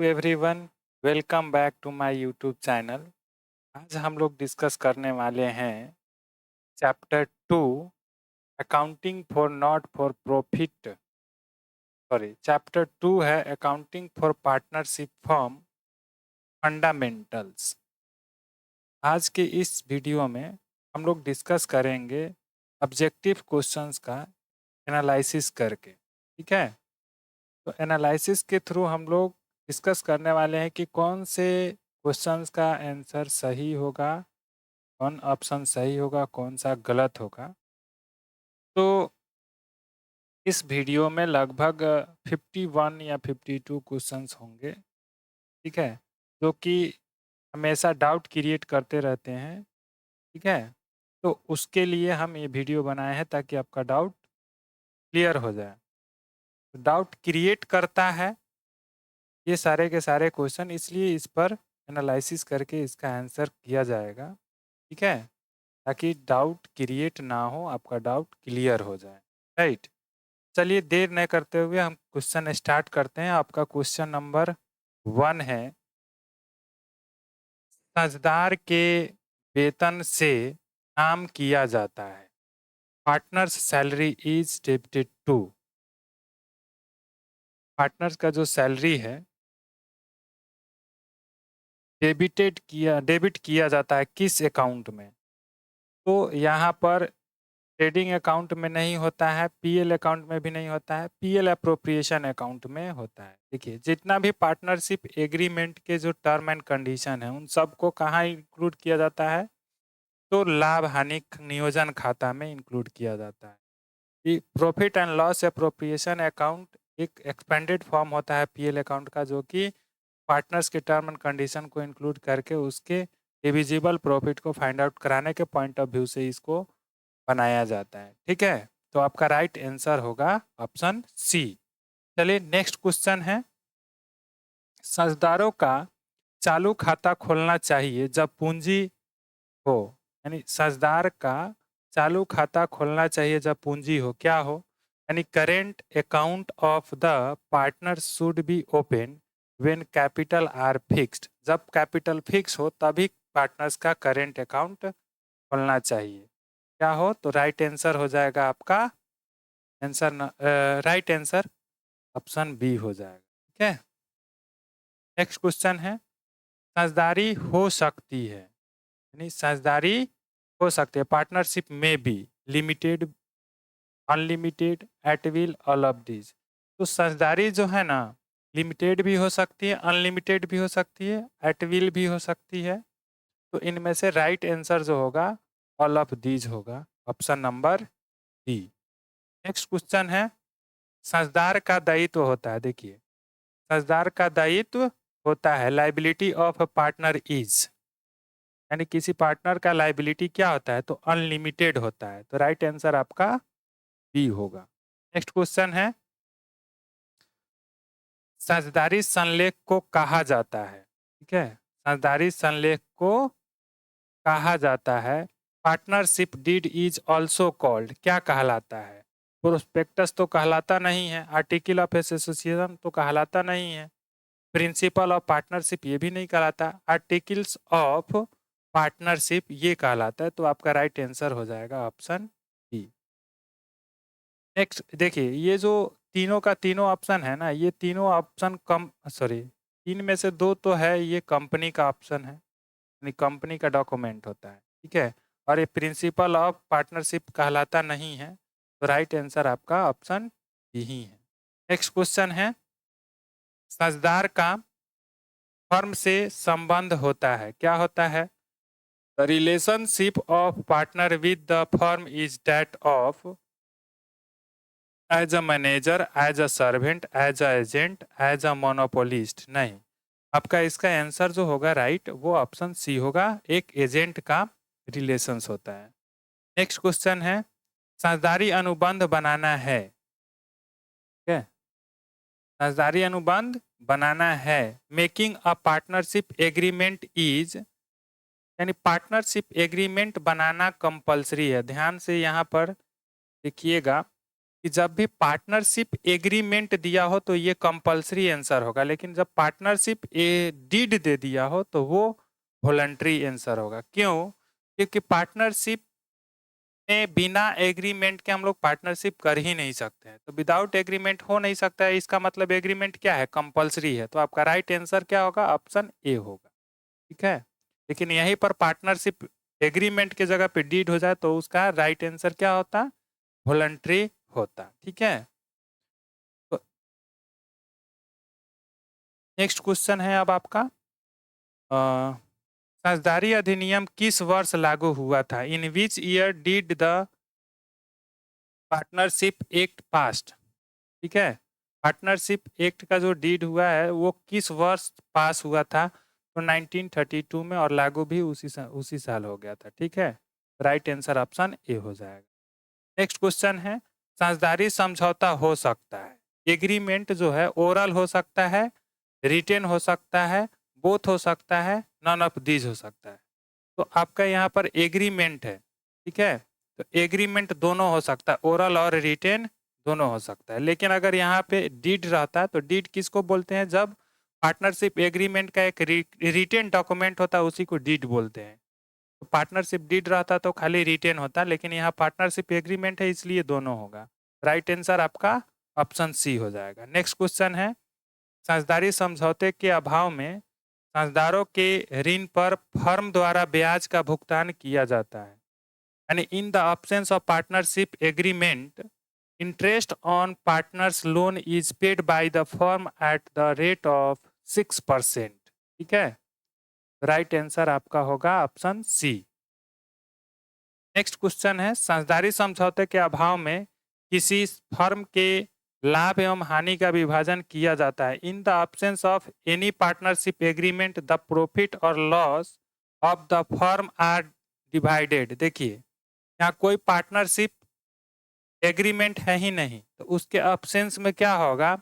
Everyone, welcome back to my YouTube channel. आज हम लोग डिस्कस करने वाले हैं chapter 2, accounting for not for profit. Chapter 2 है accounting for partnership firm fundamentals. आज के इस वीडियो में हम लोग डिस्कस करेंगे ऑब्जेक्टिव क्वेश्चंस का एनालिसिस करके। ठीक है, तो एनालिसिस के थ्रू हम लोग डिस्कस करने वाले हैं कि कौन से क्वेश्चंस का आंसर सही होगा, कौन ऑप्शन सही होगा, कौन सा गलत होगा। तो इस वीडियो में लगभग 51 या 52 क्वेश्चंस होंगे। ठीक है, जो कि हमेशा डाउट क्रिएट करते रहते हैं। ठीक है, तो उसके लिए हम ये वीडियो बनाए हैं ताकि आपका डाउट क्लियर हो जाए। डाउट क्रिएट करता है ये सारे के सारे क्वेश्चन, इसलिए इस पर एनालिसिस करके इसका आंसर किया जाएगा। ठीक है, ताकि डाउट क्रिएट ना हो, आपका डाउट क्लियर हो जाए। राइट, चलिए देर न करते हुए हम क्वेश्चन स्टार्ट करते हैं। आपका क्वेश्चन नंबर 1 है, साझेदार के वेतन से काम किया जाता है। Partners salary is debited to. Partners का जो सैलरी है डेबिट किया जाता है किस अकाउंट में? तो यहाँ पर ट्रेडिंग अकाउंट में नहीं होता है, पीएल अकाउंट में भी नहीं होता है, पीएल अप्रोप्रिएशन अकाउंट में होता है। देखिए, जितना भी पार्टनरशिप एग्रीमेंट के जो टर्म एंड कंडीशन है उन सबको कहाँ इंक्लूड किया जाता है? तो लाभ हानि नियोजन खाता में इंक्लूड किया जाता है। कि profit and loss appropriation account एक एक्सपेंडेड फॉर्म होता है पीएल अकाउंट का, जो कि पार्टनर्स के टर्म एंड कंडीशन को इंक्लूड करके उसके डिविजिबल प्रॉफिट को फाइंड आउट कराने के पॉइंट ऑफ व्यू से इसको बनाया जाता है। ठीक है, तो आपका राइट आंसर होगा ऑप्शन सी। चलिए नेक्स्ट क्वेश्चन है, साझेदारों का चालू खाता खोलना चाहिए जब पूंजी हो। यानी साझेदार का चालू खाता खोलना चाहिए जब पूंजी हो, क्या हो? यानी current account of the partner should be open when capital R fixed. जब कैपिटल फिक्स हो तभी पार्टनर्स का करेंट अकाउंट खोलना चाहिए। क्या हो? तो राइट आंसर हो जाएगा आपका answer right answer option B हो जाएगा। ठीक है, नेक्स्ट क्वेश्चन है, साझेदारी हो सकती है, यानी साझेदारी हो सकती है पार्टनरशिप में भी limited, unlimited, at will, all of this. तो साझेदारी जो है ना, लिमिटेड भी हो सकती है, अनलिमिटेड भी हो सकती है, एट विल भी हो सकती है। तो इनमें से राइट आंसर जो होगा ऑल ऑफ दीज होगा, option number D. Next question है, साझेदार का दायित्व होता है, देखिए साझेदार का दायित्व होता है लाइबिलिटी ऑफ पार्टनर इज, यानी किसी पार्टनर का लाइबिलिटी क्या होता है? तो अनलिमिटेड होता है। तो राइट आंसर आपका बी होगा। नेक्स्ट क्वेश्चन है, साझेदारी संलेख को कहा जाता है। ठीक है, साझेदारी संलेख को कहा जाता है। Partnership deed is also called, क्या कहलाता है? प्रोस्पेक्टस तो कहलाता नहीं है, आर्टिकल ऑफ एसोसिएशन तो कहलाता नहीं है, प्रिंसिपल ऑफ पार्टनरशिप ये भी नहीं कहलाता, आर्टिकल्स ऑफ पार्टनरशिप ये कहलाता है। तो आपका राइट आंसर हो जाएगा ऑप्शन बी। नेक्स्ट देखिए, ये जो तीनों का तीनों ऑप्शन है ना, ये तीनों ऑप्शन तीन में से दो तो है, ये कंपनी का ऑप्शन है, यानी कंपनी का डॉक्यूमेंट होता है। ठीक है, और ये प्रिंसिपल ऑफ पार्टनरशिप कहलाता नहीं है। तो राइट आंसर आपका ऑप्शन बी ही है। नेक्स्ट क्वेश्चन है, साझेदार का फर्म से संबंध होता है, क्या होता है? The relationship of partner with the firm is that of as a manager, as a servant, as a agent, as a monopolist. नहीं, आपका इसका आंसर जो होगा राइट वो ऑप्शन सी होगा, एक एजेंट का रिलेशंस होता है। नेक्स्ट क्वेश्चन है, साझेदारी अनुबंध बनाना है। ठीक है, साझेदारी अनुबंध बनाना है। Making a partnership agreement is, यानी पार्टनरशिप एग्रीमेंट बनाना कंपलसरी है। ध्यान से यहाँ पर देखिएगा, कि जब भी पार्टनरशिप एग्रीमेंट दिया हो तो ये कंपलसरी आंसर होगा, लेकिन जब पार्टनरशिप डीड दे दिया हो तो वो वॉलंटरी आंसर होगा। क्यों? क्योंकि पार्टनरशिप में बिना एग्रीमेंट के हम लोग पार्टनरशिप कर ही नहीं सकते हैं, तो विदाउट एग्रीमेंट हो नहीं सकता है। इसका मतलब एग्रीमेंट क्या है? कंपलसरी है। तो आपका राइट आंसर क्या होगा? ऑप्शन ए होगा। ठीक है, लेकिन यहीं पर पार्टनरशिप एग्रीमेंट के जगह पे डीड हो जाए तो उसका राइट आंसर क्या होता? वॉलंटरी होता। ठीक है, तो नेक्स्ट क्वेश्चन है अब आपका, साझेदारी अधिनियम किस वर्ष लागू हुआ था? In which year did the partnership act passed? ठीक है, पार्टनरशिप एक्ट का जो डीड हुआ है वो किस वर्ष पास हुआ था? तो 1932 में, और लागू भी उसी साल हो गया था। ठीक है, राइट आंसर ऑप्शन ए हो जाएगा। नेक्स्ट क्वेश्चन है, साझेदारी समझौता हो सकता है, एग्रीमेंट जो है ओरल हो सकता है, रिटेन हो सकता है, बोथ हो सकता है, नन ऑफ दीज हो सकता है। तो आपका यहाँ पर एग्रीमेंट है। ठीक है, तो एग्रीमेंट दोनों हो सकता है, ओरल और रिटेन दोनों हो सकता है। लेकिन अगर यहाँ पे डीड रहता है तो डीड किसको बोलते हैं? जब पार्टनरशिप एग्रीमेंट का एक रिटेन डॉक्यूमेंट होता है उसी को डीड बोलते हैं। तो पार्टनरशिप डीड रहता तो खाली रिटेन होता, लेकिन यहाँ पार्टनरशिप एग्रीमेंट है इसलिए दोनों होगा। राइट आंसर आपका ऑप्शन सी हो जाएगा। नेक्स्ट क्वेश्चन है, साझेदारी समझौते के अभाव में साझेदारों के ऋण पर फर्म द्वारा ब्याज का भुगतान किया जाता है। यानी इन the absence of partnership agreement, interest on partners loan is paid by the firm at the rate of 6%। ठीक है, राइट आंसर आपका होगा ऑप्शन सी। नेक्स्ट क्वेश्चन है, साझेदारी समझौते के अभाव में किसी फर्म के लाभ एवं हानि का विभाजन किया जाता है। In the absence of any partnership agreement the profit और loss of the firm are divided. देखिए, यहाँ कोई पार्टनरशिप एग्रीमेंट है ही नहीं, तो उसके absence में क्या होगा?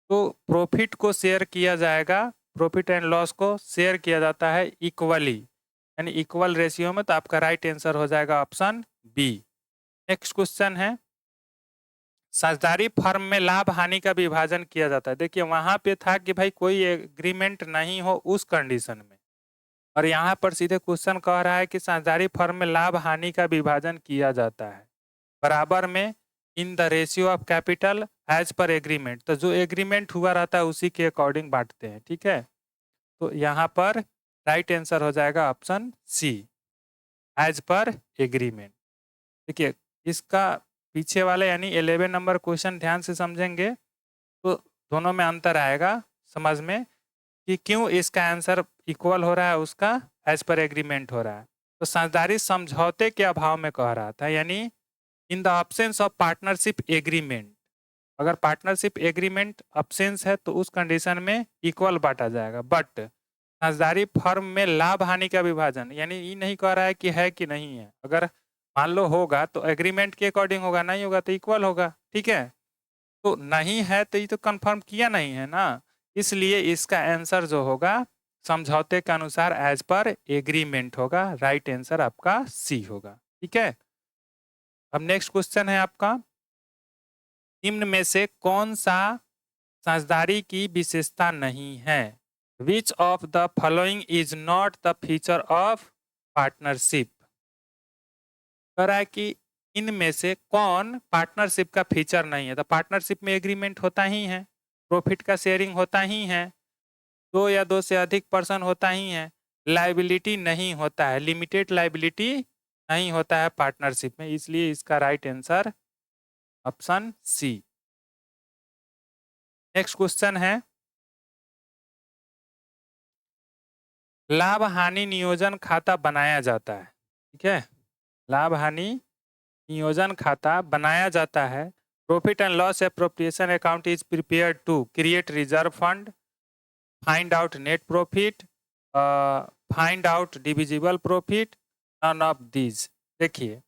तो प्रॉफिट को शेयर किया जाएगा, प्रॉफिट एंड लॉस को शेयर किया जाता है इक्वली, यानी इक्वल रेशियो में। तो आपका राइट आंसर हो जाएगा ऑप्शन बी। नेक्स्ट क्वेश्चन है, साझेदारी फर्म में लाभ हानि का विभाजन किया जाता है। देखिए, वहां पे था कि भाई कोई एग्रीमेंट नहीं हो उस कंडीशन में, और यहाँ पर सीधे क्वेश्चन कह रहा है कि साझेदारी फर्म में लाभ हानि का विभाजन किया जाता है बराबर में in the ratio of capital as per agreement. तो जो एग्रीमेंट हुआ रहता है उसी के अकॉर्डिंग बांटते हैं। ठीक है, तो यहाँ पर राइट आंसर हो जाएगा option C, as per agreement. देखिए, इसका पीछे वाले यानी 11 नंबर क्वेश्चन ध्यान से समझेंगे तो दोनों में अंतर आएगा समझ में कि क्यों इसका आंसर इक्वल हो रहा है, उसका एज पर एग्रीमेंट हो रहा है। तो साझेदारी समझौते के अभाव में कह रहा था, यानी इन the absence of partnership agreement. अगर पार्टनरशिप एग्रीमेंट absence है तो उस कंडीशन में इक्वल बांटा जाएगा। बट साझेदारी फर्म में लाभ हानि का विभाजन, यानी ये नहीं कह रहा है कि है कि नहीं है। अगर मान लो होगा तो एग्रीमेंट के अकॉर्डिंग होगा, नहीं होगा तो इक्वल होगा। ठीक है, तो नहीं है तो ये तो कंफर्म किया नहीं है ना, इसलिए इसका आंसर जो होगा समझौते के अनुसार एज पर एग्रीमेंट होगा। राइट आंसर आपका सी होगा। ठीक है, अब नेक्स्ट क्वेश्चन है आपका, निम्न में से कौन सा साझेदारी की विशेषता नहीं है? Which of the following is not the feature of partnership? कह रहा है कि इनमें से कौन पार्टनरशिप का फीचर नहीं है? तो पार्टनरशिप में एग्रीमेंट होता ही है, प्रॉफिट का शेयरिंग होता ही है, दो या दो से अधिक पर्सन होता ही है, लाइबिलिटी नहीं होता है, लिमिटेड लाइबिलिटी नहीं होता है पार्टनरशिप में, इसलिए इसका right answer option C. Next question है, लाभ हानि नियोजन खाता बनाया जाता है। ठीक है, लाभ हानि नियोजन खाता बनाया जाता है। Profit and loss appropriation account is prepared to create reserve fund, find out net profit, find out divisible profit, none of these. देखिए,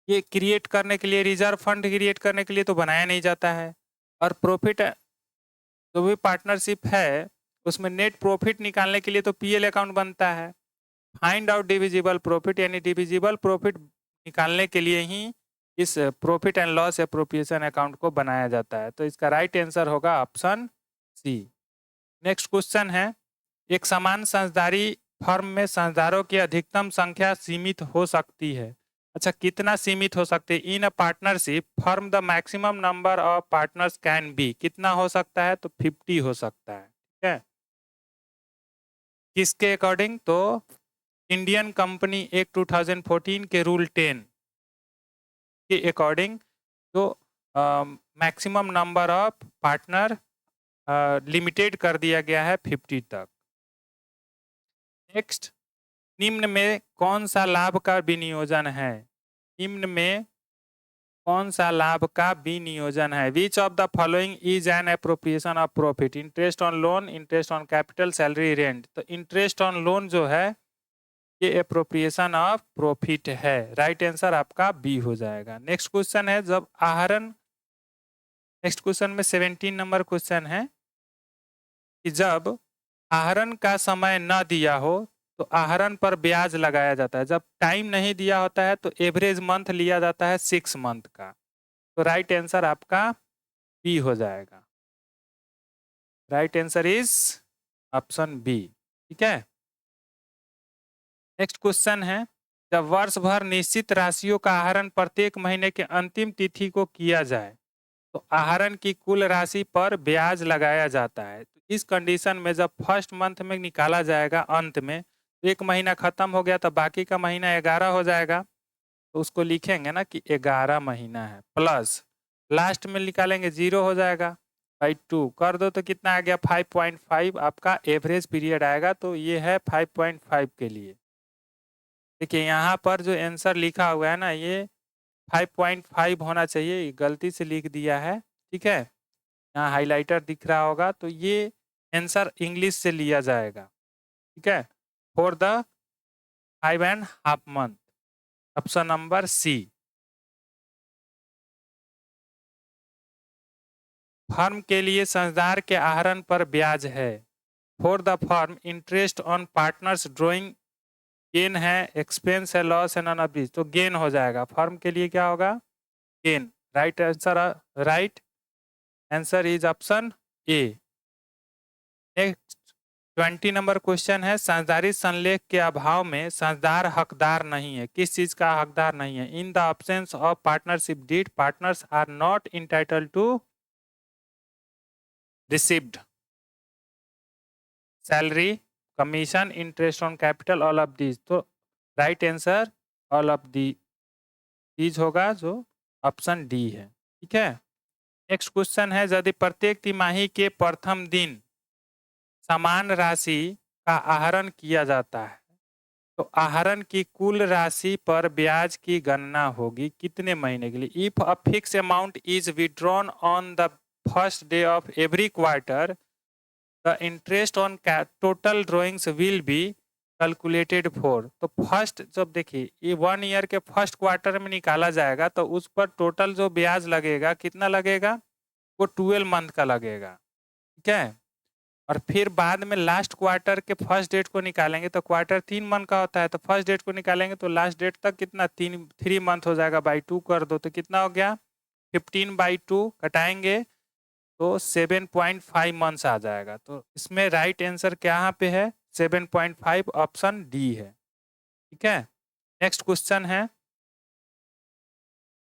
ये क्रिएट करने के लिए, रिजर्व फंड क्रिएट करने के लिए तो बनाया नहीं जाता है, और प्रॉफिट जो भी पार्टनरशिप है उसमें नेट प्रॉफिट निकालने के लिए तो पीएल अकाउंट बनता है। फाइंड आउट डिविजिबल प्रॉफिट, यानी डिविजिबल प्रॉफिट निकालने के लिए ही इस profit and loss appropriation account को बनाया जाता है। तो इसका राइट आंसर होगा ऑप्शन सी। नेक्स्ट क्वेश्चन है, एक समान साझेदारी फर्म में साझेदारों की अधिकतम संख्या सीमित हो सकती है। अच्छा, कितना सीमित हो सकती है? In a partnership firm the maximum number of partners can be, कितना हो सकता है? तो 50 हो सकता है। ठीक है, किसके अकॉर्डिंग? तो इंडियन कंपनी एक्ट 2014 के रूल 10 के अकॉर्डिंग तो maximum number of partner limited कर दिया गया है 50 तक। नेक्स्ट, निम्न में कौन सा लाभ का विनियोजन है? निम्न में कौन सा लाभ का विनियोजन है? Which of the following is an appropriation of profit? Interest on loan, interest on capital, salary, rent. तो इंटरेस्ट ऑन लोन जो है ये एप्रोप्रिएशन ऑफ प्रॉफिट है। राइट आंसर आपका बी हो जाएगा। नेक्स्ट क्वेश्चन है, जब आहरण, नेक्स्ट क्वेश्चन में 17 नंबर क्वेश्चन है कि जब आहरण का समय न दिया हो तो आहरण पर ब्याज लगाया जाता है। जब टाइम नहीं दिया होता है तो एवरेज मंथ लिया जाता है 6 मंथ का। तो राइट आंसर आपका बी हो जाएगा। Right answer is option B. ठीक है, नेक्स्ट क्वेश्चन है, जब वर्ष भर निश्चित राशियों का आहरण प्रत्येक महीने के अंतिम तिथि को किया जाए तो आहरण की कुल राशि पर ब्याज लगाया जाता है। तो इस कंडीशन में जब फर्स्ट मंथ में निकाला जाएगा अंत में, तो एक महीना खत्म हो गया तो बाकी का महीना 11 हो जाएगा। तो उसको लिखेंगे ना कि 11 महीना है, प्लस लास्ट में निकालेंगे 0 हो जाएगा, बाई 2 कर दो तो कितना आ गया? 5.5 आपका एवरेज पीरियड आएगा। तो ये है 5.5 के लिए। देखिए यहाँ पर जो आंसर लिखा हुआ है ना, ये 5.5 होना चाहिए, ये गलती से लिख दिया है। ठीक है, यहाँ हाइलाइटर दिख रहा होगा, तो ये आंसर इंग्लिश से लिया जाएगा। ठीक है, for the 5.5 month, option number C. Firm के लिए साझेदार के आहरण पर ब्याज है। For the firm interest on partners drawing gain है, एक्सपेंस है, लॉस है, नन ऑफ दिस। तो गेन हो जाएगा, फर्म के लिए क्या होगा? Gain. Right answer, right answer is option A. Next 20 number question है, साझेदारी संलेख के अभाव में साझेदार हकदार नहीं है। किस चीज का हकदार नहीं है? In the absence of partnership deed partners are not entitled to received salary, commission, interest on capital, all of these. तो right answer all of these होगा, जो ऑप्शन डी है। ठीक है, नेक्स्ट क्वेश्चन है, यदि प्रत्येक तिमाही के प्रथम दिन समान राशि का आहरण किया जाता है तो आहरण की कुल राशि पर ब्याज की गणना होगी कितने महीने के लिए? If a fix amount is withdrawn on the first day of every quarter the interest on total drawings will be calculated for. तो फर्स्ट, जब देखिए ये 1 ईयर के फर्स्ट क्वार्टर में निकाला जाएगा तो उस पर टोटल जो ब्याज लगेगा कितना लगेगा? वो 12 मंथ का लगेगा। ठीक है, और फिर बाद में लास्ट क्वार्टर के फर्स्ट डेट को निकालेंगे तो क्वार्टर 3 मंथ का होता है, तो फर्स्ट डेट को निकालेंगे तो लास्ट डेट तक कितना? 3 मंथ हो जाएगा, बाई 2 कर दो तो कितना हो गया? 15/2 कटाएंगे तो 7.5 मंथ्स आ जाएगा। तो इसमें राइट आंसर क्या पे है? 7.5, ऑप्शन डी है। ठीक है, नेक्स्ट क्वेश्चन है,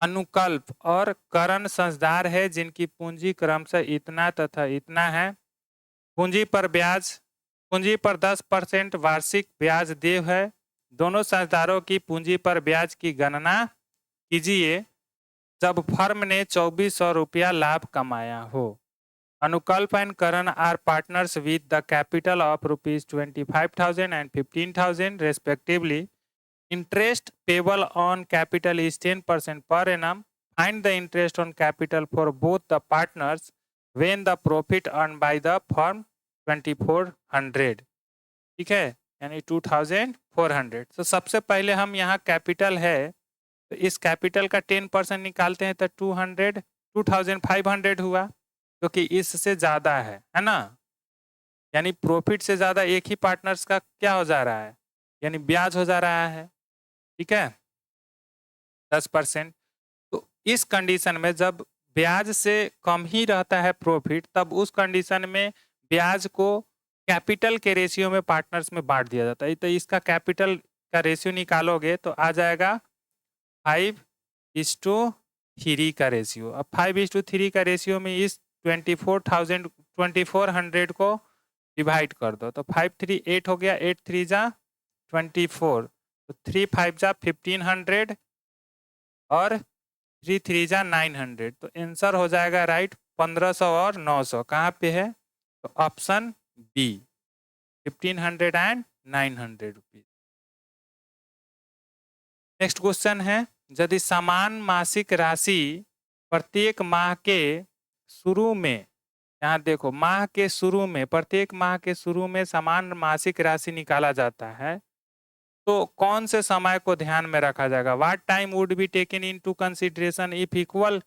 अनुकल्प और करण साझेदार है जिनकी पूंजी क्रमशः इतना तथा इतना है। पूंजी पर ब्याज, पूंजी पर 10% वार्षिक ब्याज देय है। दोनों साझेदारों की पूंजी पर ब्याज की गणना कीजिए जब फर्म ने 2400 रुपया लाभ कमाया हो। Anukalp and Karan are partners with the capital of ₹25,000 and 15,000 respectively. Interest payable on capital is 10% per annum. Find the interest on capital for both the partners when the profit earned by the firm 2400। ठीक है, यानी 2400। तो सबसे पहले हम यहाँ capital है तो इस कैपिटल का 10% निकालते हैं तो 2500 हुआ, क्योंकि इससे ज़्यादा है ना, यानी प्रॉफिट से ज़्यादा एक ही पार्टनर्स का क्या हो जा रहा है? यानी ब्याज हो जा रहा है। ठीक है, 10%। तो इस कंडीशन में जब ब्याज से कम ही रहता है प्रॉफिट, तब उस कंडीशन में ब्याज को कैपिटल के रेशियो में पार्टनर्स में बांट दिया जाता है। तो इसका कैपिटल का रेशियो निकालोगे तो आ जाएगा 5:3 का रेशियो। अब 5:3 का रेशियो में इस 2400 को डिवाइड कर दो तो 5 3 8 हो गया, 8 3 जा 24, तो 3 5 जा 1500 और 3 3 जा 900, तो आंसर हो जाएगा राइट 1500 और 900 कहाँ पे है, तो option B 1500 and 900 rupees. Next question है, यदि समान मासिक राशि प्रत्येक माह के शुरू में, यहाँ देखो माह के शुरू में, प्रत्येक माह के शुरू में समान मासिक राशि निकाला जाता है, तो कौन से समय को ध्यान में रखा जाएगा। What time would be taken into consideration if equal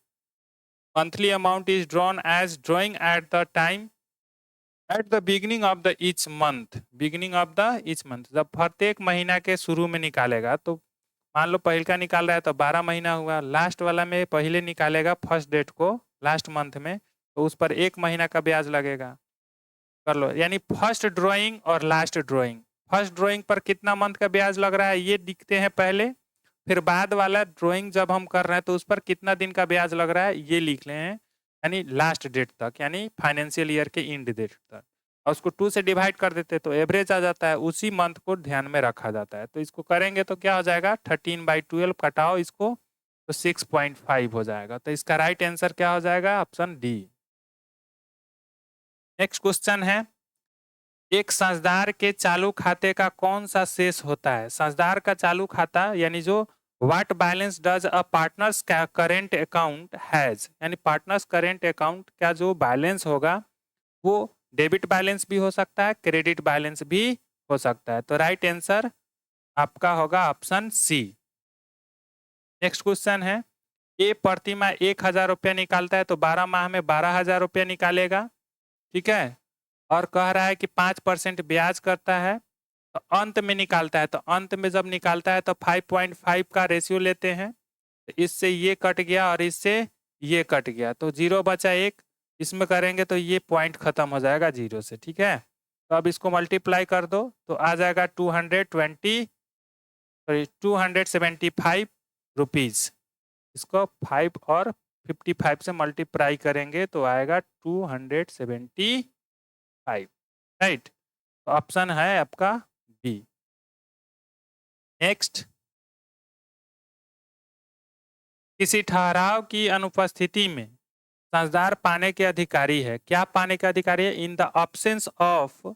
monthly amount is drawn as drawing at the time at the beginning of the each month, beginning of the each month. जब प्रत्येक महीना के शुरू में निकालेगा तो मान लो पहले का निकाल रहा है तो 12 महीना हुआ, लास्ट वाला में पहले निकालेगा फर्स्ट डेट को लास्ट मंथ में, तो उस पर 1 महीना का ब्याज लगेगा। कर लो, यानी फर्स्ट ड्राइंग और लास्ट ड्राइंग, फर्स्ट ड्राइंग पर कितना मंथ का ब्याज लग रहा है ये दिखते हैं पहले, फिर बाद वाला ड्राइंग जब हम कर रहे हैं तो उस पर कितना दिन का ब्याज लग रहा है ये लिख ले हैं, यानी लास्ट डेट तक, यानी फाइनेंशियल ईयर के एंड डेट तक, और उसको 2 से डिवाइड कर देते तो एवरेज आ जाता है, उसी मंथ को ध्यान में रखा जाता है। तो इसको करेंगे तो क्या हो जाएगा, 13/12 कटाओ इसको तो 6.5 हो जाएगा। तो इसका राइट आंसर क्या हो जाएगा, ऑप्शन डी। नेक्स्ट क्वेश्चन है, एक साझेदार के चालू खाते का कौन सा शेष होता है। साझेदार का चालू खाता यानी जो what balance does a partners current account has, यानी पार्टनर्स करेंट अकाउंट का जो बैलेंस होगा वो डेबिट बैलेंस भी हो सकता है, क्रेडिट बैलेंस भी हो सकता है। तो राइट आंसर आपका होगा ऑप्शन सी। नेक्स्ट क्वेश्चन है, ए प्रति माह 1000 रुपया निकालता है तो 12 माह में 12,000 रुपया निकालेगा, ठीक है, और कह रहा है कि 5% ब्याज करता है, तो अंत में निकालता है, तो अंत में जब निकालता है तो 5.5 का रेशियो लेते हैं, तो इससे ये कट गया और इससे ये कट गया, तो 0 बचा 1, इसमें करेंगे तो ये पॉइंट खत्म हो जाएगा 0 से, ठीक है। तो अब इसको मल्टीप्लाई कर दो तो आ जाएगा 275 रुपीज। इसको 5 और 55 से मल्टीप्लाई करेंगे तो आएगा 275, राइट। तो ऑप्शन है आपका बी। नेक्स्ट, किसी ठहराव की अनुपस्थिति में साझेदार पाने के अधिकारी है, क्या पाने के अधिकारी है, in the absence of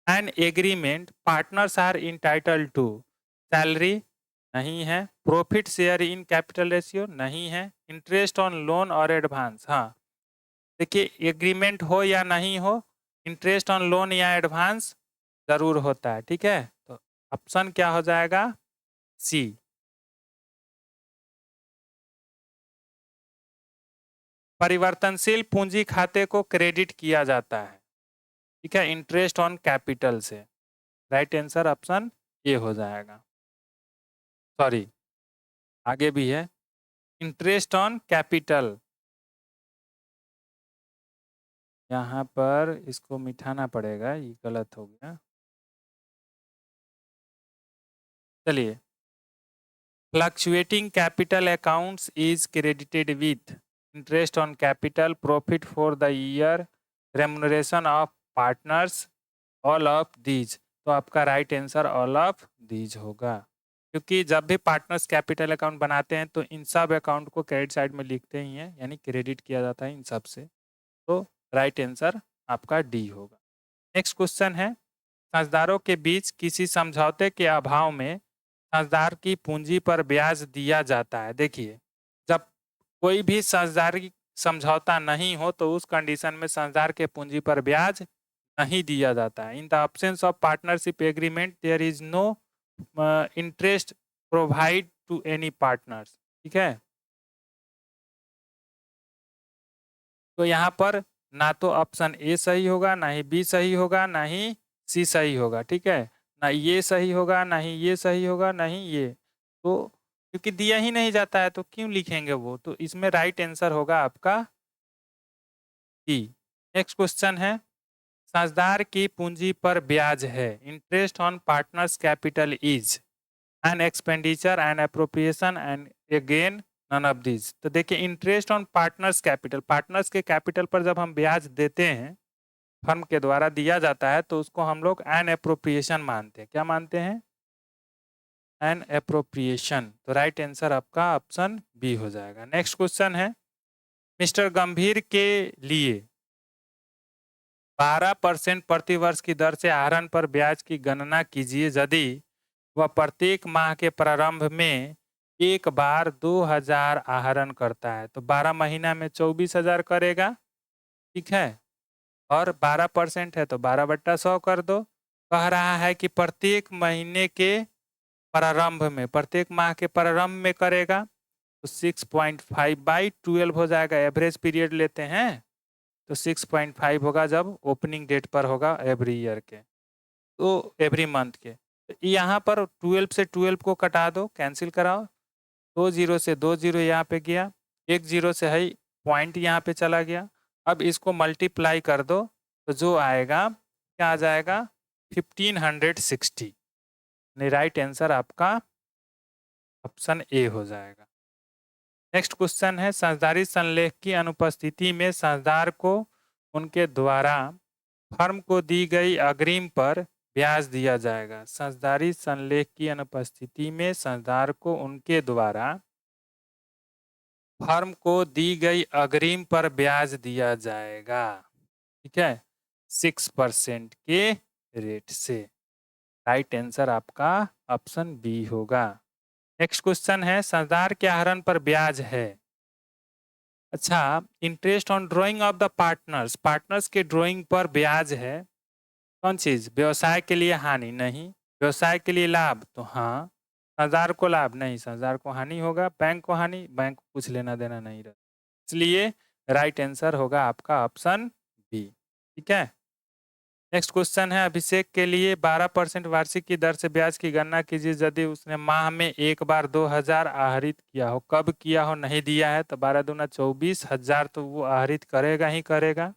an agreement partners are entitled to salary, नहीं है, profit share in capital ratio, नहीं है, इंटरेस्ट ऑन लोन और एडवांस। हाँ देखिए, एग्रीमेंट हो या नहीं हो, इंटरेस्ट ऑन लोन या एडवांस जरूर होता है, ठीक है। तो ऑप्शन क्या हो जाएगा, सी। परिवर्तनशील पूंजी खाते को क्रेडिट किया जाता है, ठीक है, इंटरेस्ट ऑन कैपिटल से। राइट आंसर ऑप्शन ए हो जाएगा। सॉरी, आगे भी है, इंटरेस्ट ऑन कैपिटल, यहाँ पर इसको मिटाना पड़ेगा, ये गलत हो गया। चलिए, fluctuating capital accounts is credited with interest on capital, profit for the year, remuneration of partners, all of these. तो आपका right answer all of these होगा, क्योंकि जब भी पार्टनर्स कैपिटल अकाउंट बनाते हैं तो इन सब अकाउंट को क्रेडिट साइड में लिखते ही हैं, यानी क्रेडिट किया जाता है इन सब से। तो राइट आंसर आपका डी होगा। नेक्स्ट क्वेश्चन है, साझेदारों के बीच किसी समझौते के अभाव में साझेदार की पूंजी पर ब्याज दिया जाता है। देखिए, जब कोई भी साझेदारी समझौता नहीं हो तो उस कंडीशन में साझेदार के पूंजी पर ब्याज नहीं दिया जाता है। In the absence of partnership agreement there is no interest provide to any partners, ठीक है। तो यहाँ पर ना तो ऑप्शन ए सही होगा, ना ही बी सही होगा, ना ही सी सही होगा, ठीक है, ना ये सही होगा, ना ही ये सही होगा, ना ही ये। तो क्योंकि दिया ही नहीं जाता है तो क्यों लिखेंगे वो, तो इसमें राइट आंसर होगा आपका डी। नेक्स्ट क्वेश्चन है, साझेदार की पूंजी पर ब्याज है, interest on partners capital is an expenditure and appropriation and again none of this. तो देखिए interest on partners capital, partners के कैपिटल पर जब हम ब्याज देते हैं, फर्म के द्वारा दिया जाता है, तो उसको हम लोग एन अप्रोप्रिएशन मानते हैं। क्या मानते हैं? An appropriation. तो राइट आंसर आपका ऑप्शन बी हो जाएगा। नेक्स्ट क्वेश्चन है, मिस्टर गंभीर के लिए 12% प्रतिवर्ष की दर से आहरण पर ब्याज की गणना कीजिए यदि वह प्रत्येक माह के प्रारंभ में एक बार 2000 आहरण करता है। तो 12 महीना में 24,000 करेगा, ठीक है, और 12% है तो 12/100 कर दो। कह रहा है कि प्रत्येक महीने के प्रारंभ में, प्रत्येक माह के प्रारंभ में करेगा, तो 6.5/12 हो जाएगा। एवरेज पीरियड लेते हैं तो 6.5 होगा जब ओपनिंग डेट पर होगा एवरी ईयर के, तो एवरी मंथ के। तो यहाँ पर 12 से 12 को कटा दो, कैंसिल कराओ, 2 जीरो से 2 जीरो यहाँ पे गया, 1 जीरो से है पॉइंट यहाँ पे चला गया। अब इसको मल्टीप्लाई कर दो तो जो आएगा क्या आ जाएगा 1560। राइट आंसर आपका ऑप्शन ए हो जाएगा। नेक्स्ट क्वेश्चन है, साझेदारी संलेख की अनुपस्थिति में साझेदार को उनके द्वारा फर्म को दी गई अग्रिम पर ब्याज दिया जाएगा। साझेदारी संलेख की अनुपस्थिति में साझेदार को उनके द्वारा फर्म को दी गई अग्रिम पर ब्याज दिया जाएगा, ठीक है, 6% के रेट से। राइट आंसर आपका ऑप्शन बी होगा। नेक्स्ट क्वेश्चन है, साझेदार के आहरण पर ब्याज है। अच्छा, interest on drying of the partners, partners के ड्राइंग पर ब्याज है। कौन चीज? व्यवसाय के लिए हानि नहीं, व्यवसाय के लिए लाभ तो हाँ, साझेदार को लाभ नहीं, साझेदार को हानि होगा, बैंक को हानि, बैंक को कुछ लेना देना नहीं रहता, इसलिए राइट आंसर होगा आपका ऑप्शन बी, ठीक है। नेक्स्ट क्वेश्चन है, अभिषेक के लिए 12% वार्षिक की दर से ब्याज की गणना कीजिए यदि उसने माह में एक बार 2000 आहरित किया हो। कब किया हो नहीं दिया है, तो 12 दूना 24,000 तो वो आहरित करेगा ही करेगा।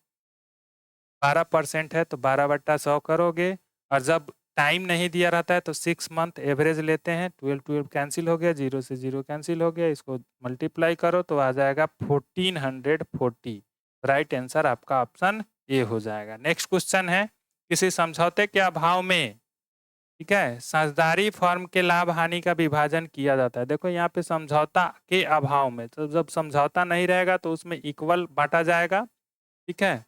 12% है तो 12/100 करोगे, और जब टाइम नहीं दिया रहता है तो 6 मंथ एवरेज लेते हैं, 12 कैंसिल हो गया, 0 से 0 कैंसिल हो गया, इसको मल्टीप्लाई करो तो आ जाएगा 1440। राइट आंसर आपका ऑप्शन ए हो जाएगा। नेक्स्ट क्वेश्चन है, किसी समझौते के अभाव में, ठीक है, साझेदारी फर्म के लाभ हानि का विभाजन किया जाता है। देखो यहाँ पे समझौता के अभाव में, तो जब समझौता नहीं रहेगा तो उसमें इक्वल बांटा जाएगा, ठीक है।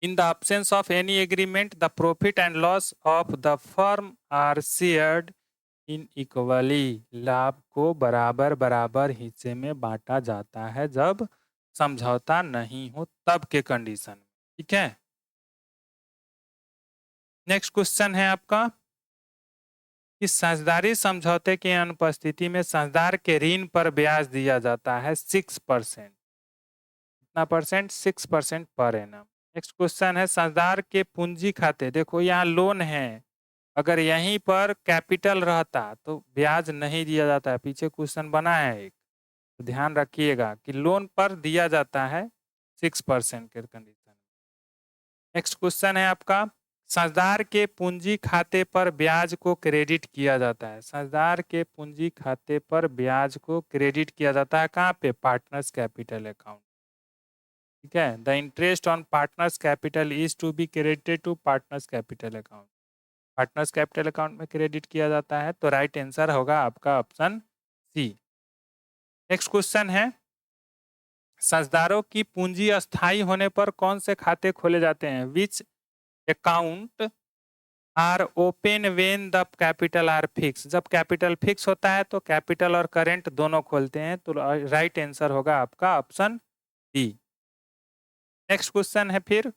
In the absence of any agreement, the profit and loss of the firm are shared इनइक्वली। लाभ को बराबर बराबर हिस्से में बांटा जाता है जब समझौता नहीं हो तब के कंडीशन में, ठीक है। नेक्स्ट क्वेश्चन है आपका कि साझेदारी समझौते की अनुपस्थिति में साझेदार के ऋण पर ब्याज दिया जाता है 6%। कितना percent? 6% per annum. Next question है, साझेदार के पूंजी खाते, देखो यहाँ लोन है, अगर यहीं पर कैपिटल रहता तो ब्याज नहीं दिया जाता है, पीछे क्वेश्चन बना है एक, तो ध्यान रखिएगा कि लोन पर दिया जाता है 6% के कंडीशन। नेक्स्ट क्वेश्चन है आपका, साझेदार के पूंजी खाते पर ब्याज को क्रेडिट किया जाता है। साझेदार के पूंजी खाते पर ब्याज को क्रेडिट किया जाता है कहाँ पे? पार्टनर्स कैपिटल अकाउंट, ठीक है। The interest on partners capital is to be credited to partners capital account, partners capital account में क्रेडिट किया जाता है, तो राइट आंसर होगा आपका ऑप्शन सी। नेक्स्ट क्वेश्चन है, साझेदारों की पूंजी अस्थायी होने पर कौन से खाते खोले जाते हैं? Which account are open when the capital are fix, जब कैपिटल फिक्स होता है तो कैपिटल और करेंट दोनों खोलते हैं, तो राइट आंसर होगा आपका ऑप्शन डी। नेक्स्ट क्वेश्चन है फिर,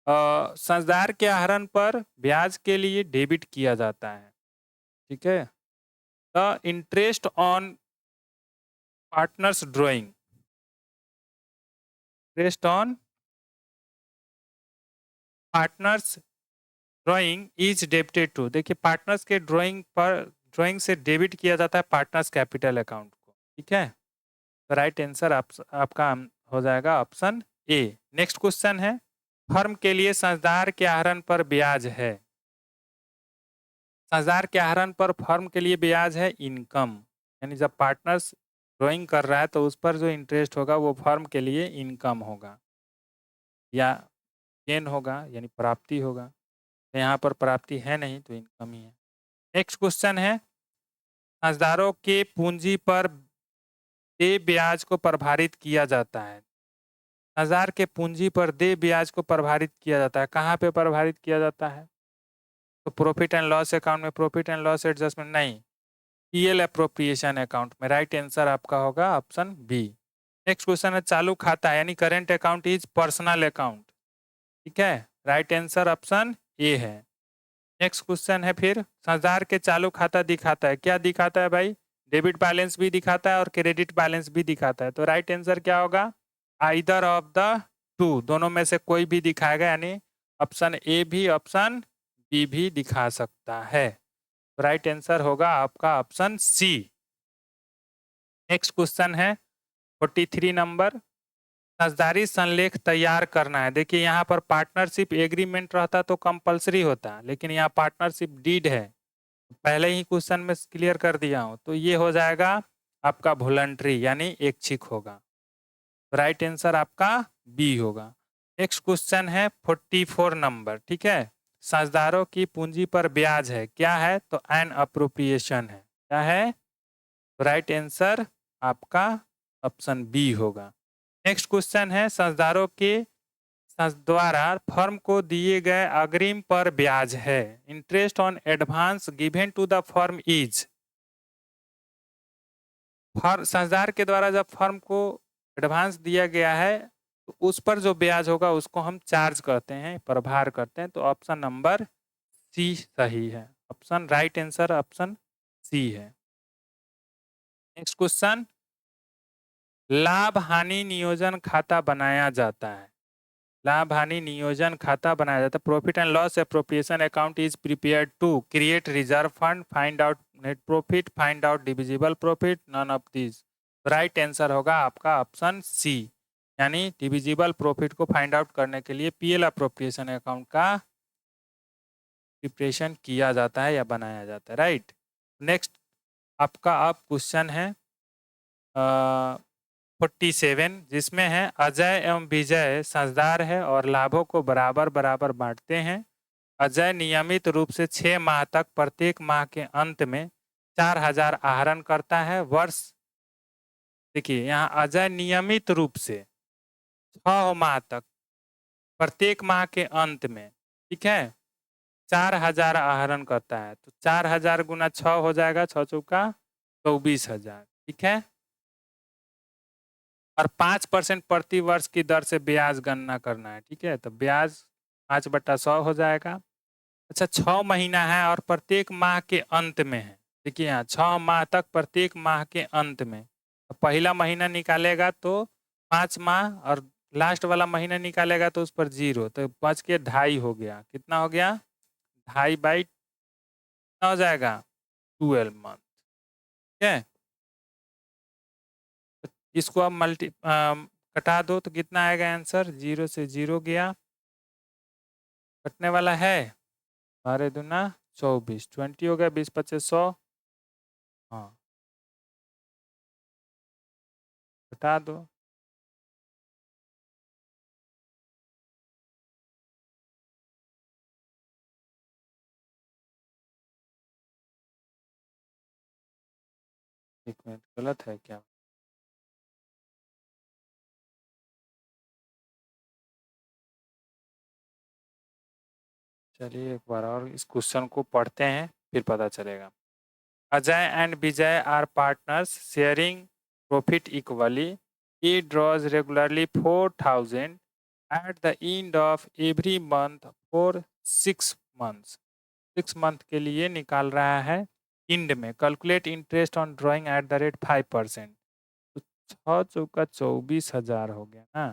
साझेदार के आहरण पर ब्याज के लिए डेबिट किया जाता है, ठीक है। The interest on partners drawing, interest on partners drawing is debited to, देखिए पार्टनर्स के ड्राइंग पर ड्राइंग से डेबिट किया जाता है पार्टनर्स कैपिटल अकाउंट को, ठीक है। तो राइट आंसर आपका हो जाएगा ऑप्शन ए। नेक्स्ट क्वेश्चन है, फर्म के लिए साझेदार के आहरण पर ब्याज है। साझेदार के आहरण पर फर्म के लिए ब्याज है इनकम, यानी जब पार्टनर्स ड्राइंग कर रहा है तो उस पर जो इंटरेस्ट होगा वो फर्म के लिए इनकम होगा या गेन होगा, यानी प्राप्ति होगा। तो यहाँ पर प्राप्ति है नहीं तो इनकम ही है। नेक्स्ट क्वेश्चन है, साझेदारों के पूंजी पर देय ब्याज को प्रभावित किया जाता है। साझेदार के पूंजी पर देय ब्याज को प्रभावित किया जाता है, कहाँ पे प्रभावित किया जाता है? तो प्रॉफिट एंड लॉस अकाउंट में, प्रॉफिट एंड लॉस एडजस्टमेंट नहीं, पीएल अप्रोप्रिएशन अकाउंट में। राइट आंसर आपका होगा ऑप्शन बी। नेक्स्ट क्वेश्चन है, चालू खाता यानी current account is personal account, ठीक है। राइट आंसर ऑप्शन ए है। नेक्स्ट क्वेश्चन है, फिर साझेदार के चालू खाता दिखाता है, क्या दिखाता है भाई? डेबिट बैलेंस भी दिखाता है और क्रेडिट बैलेंस भी दिखाता है। तो राइट आंसर क्या होगा? आइदर ऑफ द टू, दोनों में से कोई भी दिखाएगा, यानी ऑप्शन ए भी ऑप्शन बी भी दिखा सकता है। तो राइट आंसर होगा आपका ऑप्शन सी। नेक्स्ट क्वेश्चन है 43 नंबर, साझेदारी संलेख तैयार करना है। देखिए यहाँ पर पार्टनरशिप एग्रीमेंट रहता तो कंपलसरी होता, लेकिन यहाँ पार्टनरशिप डीड है, पहले ही क्वेश्चन में क्लियर कर दिया हूँ। तो ये हो जाएगा आपका वॉलंटरी, यानी ऐच्छिक होगा। राइट आंसर आपका बी होगा। नेक्स्ट क्वेश्चन है 44 नंबर, ठीक है। साझेदारों की पूंजी पर ब्याज है, क्या है? तो एन अप्रोप्रिएशन है, क्या है? राइट आंसर आपका ऑप्शन बी होगा। नेक्स्ट क्वेश्चन है, साझेदारों के द्वारा फर्म को दिए गए अग्रिम पर ब्याज है। Interest on advance given to the firm is, साझेदार के द्वारा जब फर्म को एडवांस दिया गया है तो उस पर जो ब्याज होगा उसको हम चार्ज करते हैं, प्रभार करते हैं। तो ऑप्शन नंबर सी सही है, option right answer option C है। नेक्स्ट क्वेश्चन, लाभ हानि नियोजन खाता बनाया जाता है। लाभ हानि नियोजन खाता बनाया जाता है। Profit and loss appropriation account is prepared to create reserve fund, find out net profit, find out divisible profit, none of this. Right answer होगा आपका ऑप्शन सी, यानी डिविजिबल प्रॉफिट को फाइंड आउट करने के लिए पीएल अप्रोप्रिएशन अकाउंट का preparation किया जाता है या बनाया जाता है। राइट। नेक्स्ट आपका अब क्वेश्चन है 47, जिसमें है अजय एवं विजय साझेदार है और लाभों को बराबर बराबर बांटते हैं। अजय नियमित रूप से 6 माह तक प्रत्येक माह के अंत में 4000 आहरण करता है। वर्ष, देखिए यहाँ अजय नियमित रूप से 6 माह तक प्रत्येक माह के अंत में, ठीक है, 4000 आहरण करता है। तो 4000 गुना 6 हो जाएगा, 6 चौका 24,000, ठीक है। और 5% प्रति वर्ष की दर से ब्याज गणना करना है, ठीक है। तो ब्याज 5/100 हो जाएगा। अच्छा, 6 महीना है और प्रत्येक माह के अंत में है। देखिए यहाँ 6 माह तक प्रत्येक माह के अंत में, तो पहला महीना निकालेगा तो 5 माह और लास्ट वाला महीना निकालेगा तो उस पर 0, तो 5 के 2.5 हो गया। कितना हो गया? 2.5/, कितना हो जाएगा? 12 मंथ, ठीक है। इसको अब कटा दो तो कितना आएगा आंसर? 0 से 0 गया, कटने वाला है 12 दूना 24, 20 हो गया, 20/25 100। हाँ, कटा दो। एक मिनट, गलत है क्या? चलिए एक बार और इस क्वेश्चन को पढ़ते हैं, फिर पता चलेगा। Ajay and Vijay are partners sharing profit equally. He draws regularly 4,000 at the end of every month for 6 months. 6 month के लिए निकाल रहा है इंड में। Calculate interest on drawing at the rate 5%। तो 6 चौका 24,000 हो गया ना।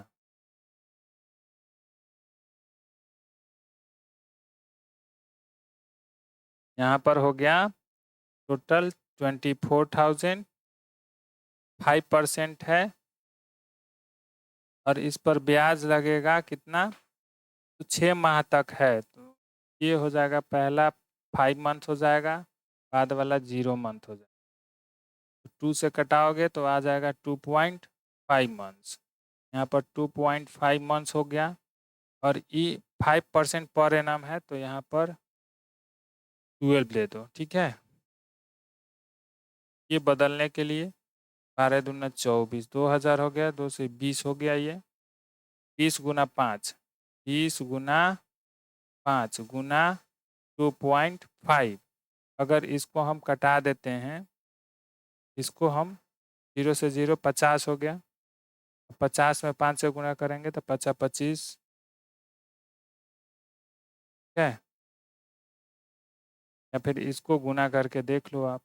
यहाँ पर हो गया टोटल 24,000, 5% है और इस पर ब्याज लगेगा कितना, तो 6 माह तक है, तो ये हो जाएगा, पहला 5 मंथ हो जाएगा, बाद वाला 0 मंथ हो जाएगा। 2 से कटाओगे तो आ जाएगा 2.5 मंथ्स, यहाँ पर 2.5 मंथ्स हो गया और ई 5% पर एनम है तो यहाँ पर 12 ले दो, ठीक है। ये बदलने के लिए 12 दूना 24, 2000 हो गया, 2 से 20 हो गया, ये 20 गुना 5, 20 गुना 5 गुना 2.5, अगर इसको हम कटा देते हैं, इसको हम 0 से 0 50 हो गया, 50 में 5 से गुना करेंगे तो 50 25, ठीक है, या फिर इसको गुना करके देख लो आप,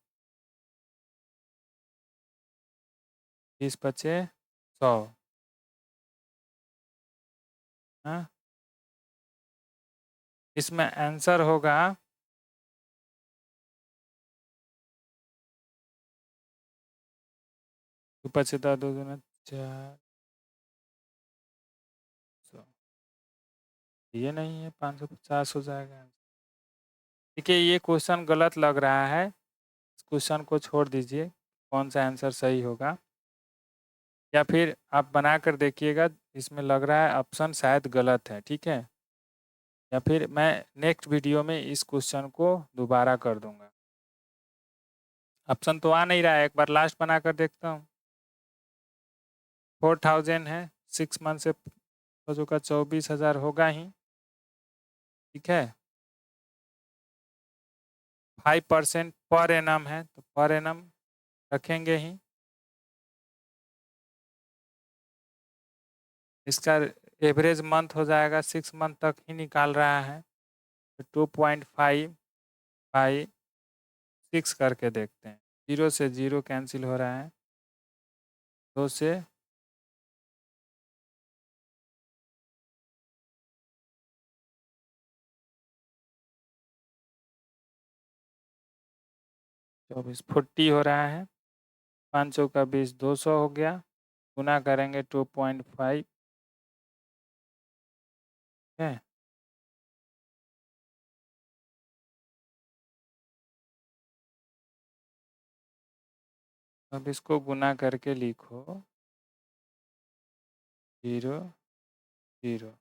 20 पचे 100, हाँ, इसमें आंसर होगा 2 पचे 10, 2 दूना 4, ये नहीं है, 550 हो जाएगा। देखिए ये क्वेश्चन गलत लग रहा है, इस क्वेश्चन को छोड़ दीजिए, कौन सा आंसर सही होगा, या फिर आप बना कर देखिएगा, इसमें लग रहा है ऑप्शन शायद गलत है, ठीक है, या फिर मैं नेक्स्ट वीडियो में इस क्वेश्चन को दोबारा कर दूंगा। ऑप्शन तो आ नहीं रहा है, एक बार लास्ट बना कर देखता हूँ। 4000 है, 6 मंथ से हो चुका, 24,000 होगा ही, ठीक है। 5% पर एनम है तो पर एनम रखेंगे ही, इसका एवरेज मंथ हो जाएगा, 6 मंथ तक ही निकाल रहा है, तो 2.5 बाई 6 करके देखते हैं, 0 से 0 कैंसिल हो रहा है, 2 से 24 40 हो रहा है, 5 चौका 20, 200 हो गया, गुना करेंगे 2.5, है, अब इसको गुना करके लिखो, 0 0,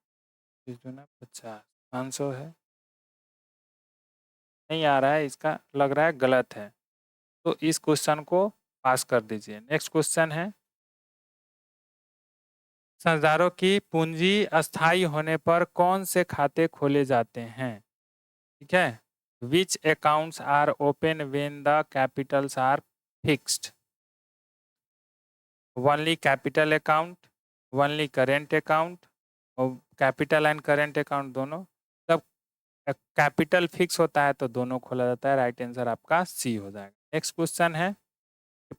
20 दूना 50, 500 है, नहीं आ रहा है, इसका लग रहा है गलत है, तो इस क्वेश्चन को पास कर दीजिए। नेक्स्ट क्वेश्चन है, साझेदारों की पूंजी अस्थायी होने पर कौन से खाते खोले जाते हैं, ठीक है। Which accounts are open when the capitals are fixed, only capital account, only current account, और कैपिटल एंड करेंट अकाउंट दोनों, जब कैपिटल फिक्स होता है तो दोनों खोला जाता है, राइट आंसर आपका सी हो जाएगा। नेक्स्ट क्वेश्चन है,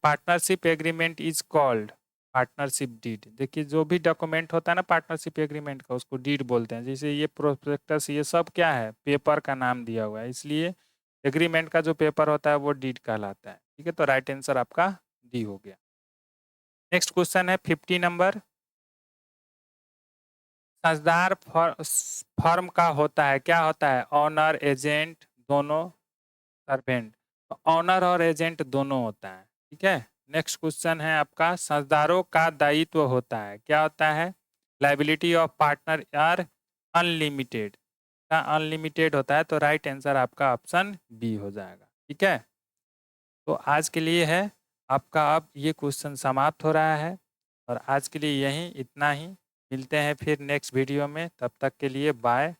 partnership agreement is called partnership deed. देखिए जो भी डॉक्यूमेंट होता है ना पार्टनरशिप एग्रीमेंट का, उसको डीड बोलते हैं, जैसे ये प्रोस्पेक्टस, ये सब क्या है, पेपर का नाम दिया हुआ है, इसलिए एग्रीमेंट का जो पेपर होता है वो डीड कहलाता है, ठीक है, तो राइट आंसर आपका डी हो गया। नेक्स्ट क्वेश्चन है 50 नंबर, साझेदार फर्म का होता है, क्या होता है, ऑनर एजेंट दोनों, सर्वेंट, ऑनर और एजेंट दोनों होता है, ठीक है। नेक्स्ट क्वेश्चन है आपका, साझेदारों का दायित्व होता है, क्या होता है, liability of partner are unlimited, का अनलिमिटेड होता है, तो राइट आंसर आपका ऑप्शन बी हो जाएगा, ठीक है। तो आज के लिए है आपका, अब ये क्वेश्चन समाप्त हो रहा है, और आज के लिए यही इतना ही, मिलते हैं फिर नेक्स्ट वीडियो में, तब तक के लिए बाय।